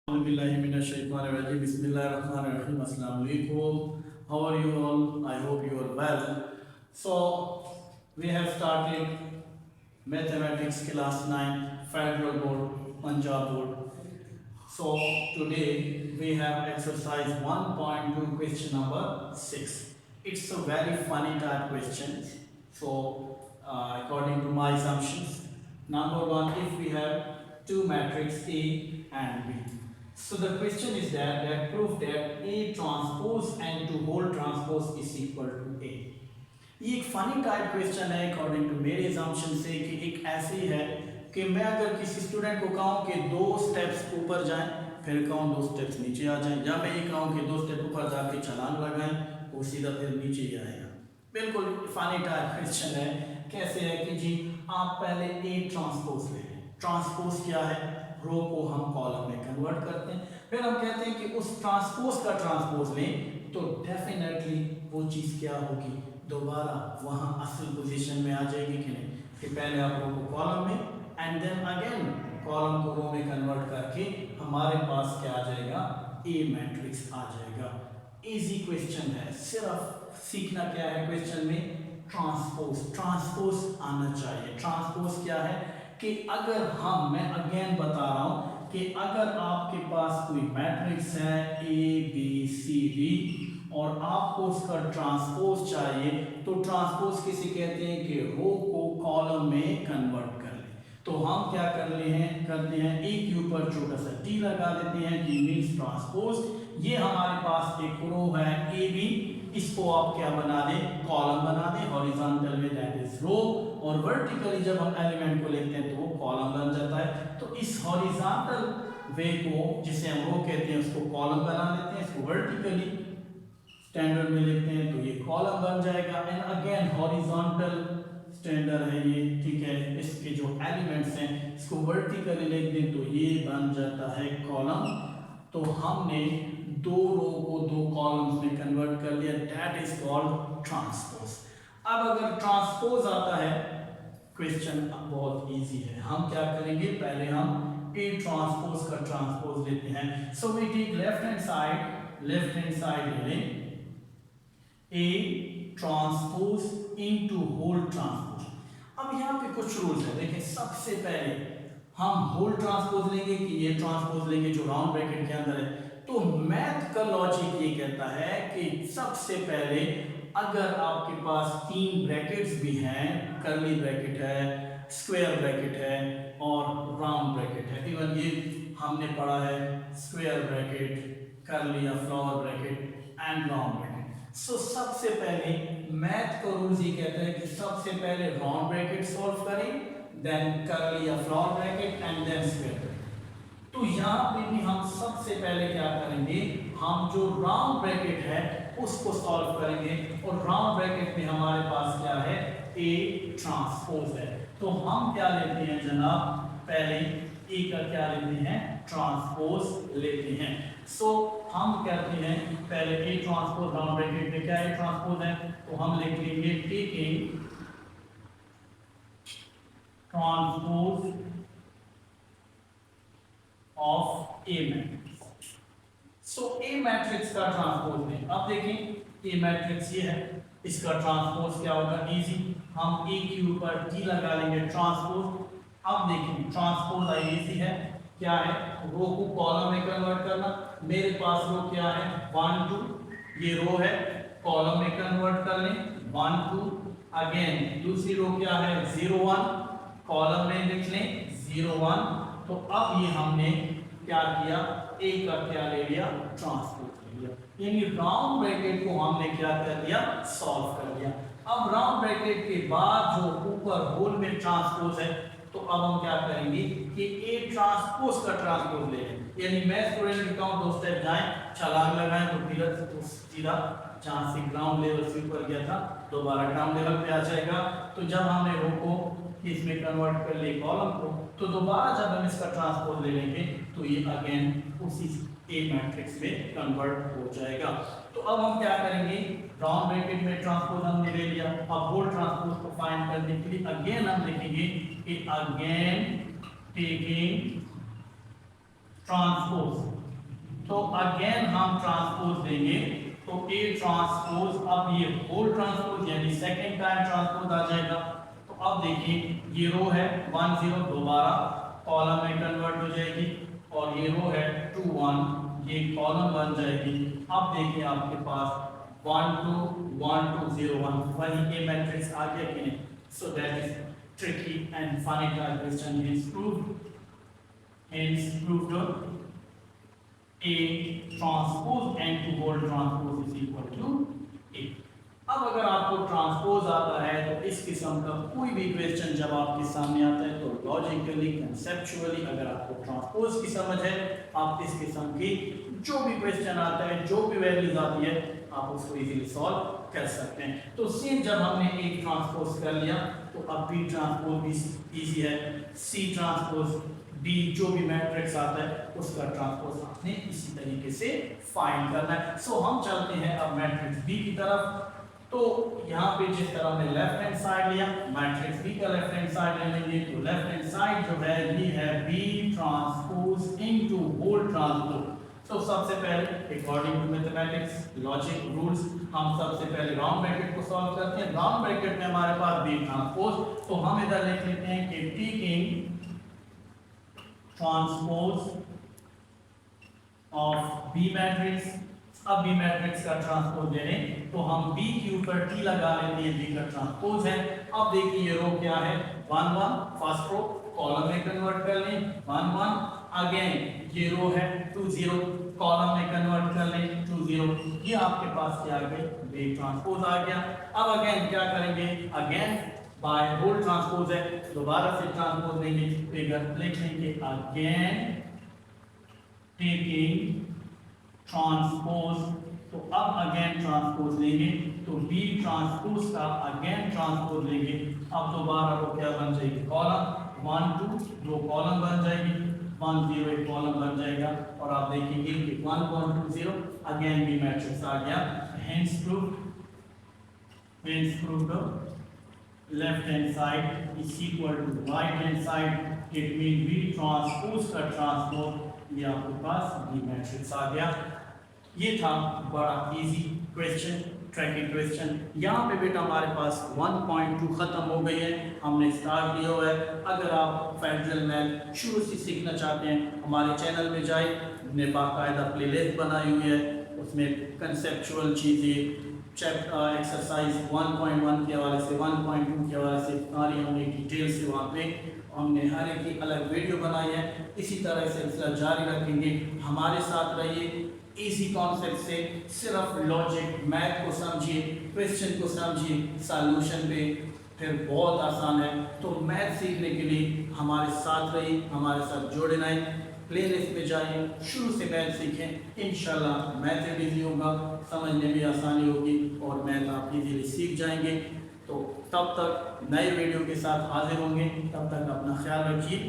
Bismillahirrahmanirrahim. Assalamu alaikum. How are you all? I hope you are well. So, we have started mathematics class 9, Federal Board, Punjab Board. So, today we have exercise 1.2, question number 6. It's a very funny type question. So, according to my assumptions, number one, if we have two matrices A and B. So the question is that prove that A transpose and to whole transpose is equal to A. ये एक funny type question है according to मेरे assumption से कि एक ऐसी है कि मैं अगर किसी स्टूडेंट को कहूँ कि 2 स्टेप्स ऊपर जाएं फिर कहूँ 2 स्टेप्स नीचे आ जाएं, या मैं ये कहूँ कि 2 स्टेप ऊपर जाके छलांग लगाएं वो सीधा फिर नीचे ही आएगा। बिल्कुल फनी टाइप क्वेश्चन है। कैसे है कि जी आप पहले A ट्रांसपोज ले लें। ट्रांसपोज क्या है? रो को हम कॉलम में कन्वर्ट करते हैं, फिर हम कहते हैं कि उस ट्रांसपोज का ट्रांसपोज लें तो डेफिनेटली वो चीज़ क्या होगी, दोबारा वहाँ असल पोजीशन में आ जाएगी कि नहीं। कि पहले आप रो को कॉलम में एंड देन अगेन कॉलम को रो में कन्वर्ट करके हमारे पास क्या आ जाएगा, ए मैट्रिक्स आ जाएगा। इजी क्वेश्चन है, सिर्फ सीखना क्या है क्वेश्चन में, ट्रांसपोज। ट्रांसपोज आना चाहिए। ट्रांसपोज क्या है कि अगर मैं अगेन बता रहा हूं कि अगर आपके पास कोई मैट्रिक्स है ए बी सी डी और आपको उसका ट्रांसपोज चाहिए तो ट्रांसपोज किसे कहते हैं कि रो को कॉलम में कन्वर्ट कर ले। तो हम क्या करते हैं ए के ऊपर छोटा सा टी लगा देते हैं, टी मींस ट्रांसपोज। ये हमारे पास एक रो है ए बी, इसको आप क्या बना दें, कॉलम बना दें हॉरिजॉन्टल में, दैट इज रो, और वर्टिकली जब हम एलिमेंट को लेते हैं तो वो कॉलम बन जाता है। तो इस हॉरिजॉन्टल वे को जिसे हम रो कहते हैं उसको कॉलम बना लेते हैं, इसको वर्टिकली स्टैंडर्ड में लिखते हैं तो ये कॉलम बन जाएगा। एंड अगेन हॉरिजॉन्टल स्टैंडर्ड है ये, ठीक है। इसके जो एलिमेंट्स हैं इसको वर्टिकली लिख दें तो ये बन जाता है कॉलम। तो हमने 2 रो को 2 कॉलम्स में कन्वर्ट कर लिया, दैट इज कॉल्ड ट्रांसपोज। अब अगर ट्रांसपोज आता है क्वेश्चन बहुत इजी है। हम क्या करेंगे, पहले हम ए ट्रांसपोज का ट्रांसपोज लेते हैं। So we take left hand side ले लें A transpose into whole transpose. अब यहाँ पे कुछ रूल्स है, देखिए सबसे पहले हम होल ट्रांसपोज लेंगे कि ये ट्रांसपोज लेंगे जो राउंड ब्रैकेट के अंदर है। तो मैथ का लॉजिक ये कहता है कि सबसे पहले अगर आपके पास 3 ब्रैकेट्स भी हैं, कर्ली ब्रैकेट है, स्क्वायर ब्रैकेट है और राउंड ब्रैकेट है, इवन ये हमने पढ़ा है स्क्वायर ब्रैकेट, कर्ली या flower bracket and round bracket. So सबसे पहले मैथ का रूल्स ये कहता है कि सबसे पहले राउंड ब्रैकेट सॉल्व करें, देन कर्ली या flower bracket and then square bracket. तो यहाँ पे भी हम सबसे पहले क्या करेंगे, हम जो राउंड ब्रैकेट है उसको सॉल्व करेंगे, और राउंड ब्रैकेट में हमारे पास क्या है, ए ट्रांसपोज है। तो हम क्या लेते हैं जनाब, पहले ए का क्या लेते हैं, ट्रांसपोज लेते हैं। सो हम कहते हैं पहले ए ट्रांसपोज, राउंड ब्रैकेट में क्या है ट्रांसपोज है, तो हम लिख लेंगे taking transpose of A matrix. So A matrix का ट्रांसपोज में अब देखें ए मैट्रिक्स ये है, इसका ट्रांसपोज क्या होगा, इजी। हम ए के ऊपर टी लगा लेंगे ट्रांसपोज। अब देखें ट्रांसपोज आई इजी है, क्या है, रो को कॉलम में कन्वर्ट करना। मेरे पास रो क्या है 1 2, ये रो है, कॉलम में कन्वर्ट कर लें 1 2। अगेन दूसरी रो क्या है 0 1, कॉलम में लिख लें 0 1। तो अब ये हमने क्या किया, ए का क्या ले लिया, ट्रांसपोज ले लिया, यानी राउंड ब्रैकेट को हमने क्या कर लिया, सॉल्व कर लिया। अब राउंड ब्रैकेट के बाद जो ऊपर होल में ट्रांसपोज है, तो अब हम क्या करेंगे कि ए ट्रांसपोज का ट्रांसपोज ले लें। यानी मैं स्टूडेंट लिखता हूं 2 स्टेप जाएं, छलांग लगाएं तो सीधा जहां से ग्राउंड लेवल से ऊपर गया था दोबारा ग्राउंड लेवल पे आ जाएगा। तो जब हमने रो को इसमें कन्वर्ट कर लिए कॉलम को, तो दोबारा जब हम इसका ट्रांसपोज ले लेंगे तो ये अगेन उसी ए मैट्रिक्स में कन्वर्ट हो जाएगा। तो अब हम क्या करेंगे, राउंड ब्रैकेट में ट्रांसपोज हमने ले लिया, अब होल ट्रांसपोज को फाइंड करने के लिए अगेन हम लिखेंगे कि अगेन टेकिंग ट्रांसपोज, तो अगेन हम ट्रांसपोज देंगे, तो ए ट्रांसपोज, अब ये होल ट्रांसपोज यानी सेकंड टाइम ट्रांसपोज आ जाएगा। तो अब देखिए ये रो है 1 0 दोबारा कॉलम में कन्वर्ट हो जाएगी, और ये रो है 2 1 ये कॉलम बन जाएगी। अब देखिए आपके पास 1 2 1 2 0 1 वही ए मैट्रिक्स आ गया कि नहीं। So that is tricky and funny type question is proved, hence proved A transpose n to whole transpose is equal to A। अब अगर आपको ट्रांसपोज आता है तो इस किस्म का कोई भी क्वेश्चन जब आपके सामने आता है तो लॉजिकली कंसेप्चुअली अगर आपको ट्रांसपोज की समझ है, आप इस किस्म की जो भी क्वेश्चन आता है, जो भी वैल्यूज आती है, आप उसको इजीली सॉल्व कर सकते हैं। तो सेम जब हमने एक ट्रांसपोज कर लिया तो अब बी ट्रांसपोज भी इजी है, सी ट्रांसपोज बी जो भी मैट्रिक्स आता है उसका ट्रांसपोज आपने इसी तरीके से फाइंड करना है। सो हम चलते हैं अब मैट्रिक्स बी की तरफ। तो यहाँ पे जिस तरह हमने लेफ्ट हैंड साइड लिया, मैट्रिक्स बी का लेफ्ट हैंड साइड ले लेंगे, तो लेफ्ट हैंड साइड जो है ये है B transpose into whole transpose. तो सबसे पहले according to mathematics logic rules हम सबसे पहले राउंड ब्रैकेट को सॉल्व करते हैं। राउंड ब्रैकेट में हमारे पास बी ट्रांसपोज, तो हम इधर लिख लेते हैं कि taking transpose of B matrix. अब बी मैट्रिक्स का ट्रांसपोज ले लें तो हम बी के ऊपर टी लगा लेते हैं, बी का ट्रांसपोज है। अब देखिए ये रो क्या है 1 1 फर्स्ट रो कॉलम में कन्वर्ट कर लें 1 1, अगेन ये रो है 2 0 कॉलम में कन्वर्ट कर लें 2 0, ये आपके पास क्या आ गए बी ट्रांसपोज आ गया। अब अगेन क्या करेंगे, अगेन बाय होल ट्रांसपोज है, दोबारा से ट्रांसपोज लेंगे, फिगर लिख लेंगे अगेन टेकिंग ट्रांसपोज। तो अब अगेन ट्रांसपोज लेंगे तो बी ट्रांसपोज का अगेन ट्रांसपोज लेंगे। अब दोबारा वो क्या बन जाएगी कॉलम 1 2 दो कॉलम बन जाएगी, 1 0 एक कॉलम बन जाएगा, और आप देखेंगे कि 1 1 2 0 अगेन बी मैट्रिक्स आ गया। Hence proved left hand side is equal to right hand side, it mean B transpose का ट्रांसपोज, ये आपके पास बी मैट्रिक्स आ गया। ये था बड़ा इजी क्वेश्चन, ट्रैकिंग क्वेश्चन। यहाँ पे बेटा हमारे पास 1.2 खत्म हो गई है, हमने स्टार्ट किया हुआ है। अगर आप फेडरल मैथ शुरू से सीखना चाहते हैं हमारे चैनल में जाए, हमने बाकायदा प्लेलिस्ट बनाई हुई है, उसमें कंसेप्चुअल चीज़ें चैप्टर एक्सरसाइज 1.1 के हवाले से 1.2 के हवाले से सारी हमने डिटेल से वहाँ पे हमने हर एक की अलग वीडियो बनाई है। इसी तरह से सिलसिला जारी रखेंगे, हमारे साथ रहिए। इजी कॉन्सेप्ट से सिर्फ लॉजिक मैथ को समझिए, क्वेश्चन को समझिए, सॉल्यूशन पे फिर बहुत आसान है। तो मैथ सीखने के लिए हमारे साथ रहिए, हमारे साथ जुड़े रहें, प्लेलिस्ट में जाइए, शुरू से मैथ सीखें। इंशाल्लाह मैथ भी इजी होगा, समझने में आसानी होगी और मैथ आप इजीली सीख जाएंगे। तो तब तक नए वीडियो के साथ हाजिर होंगे, तब तक अपना ख्याल रखिए।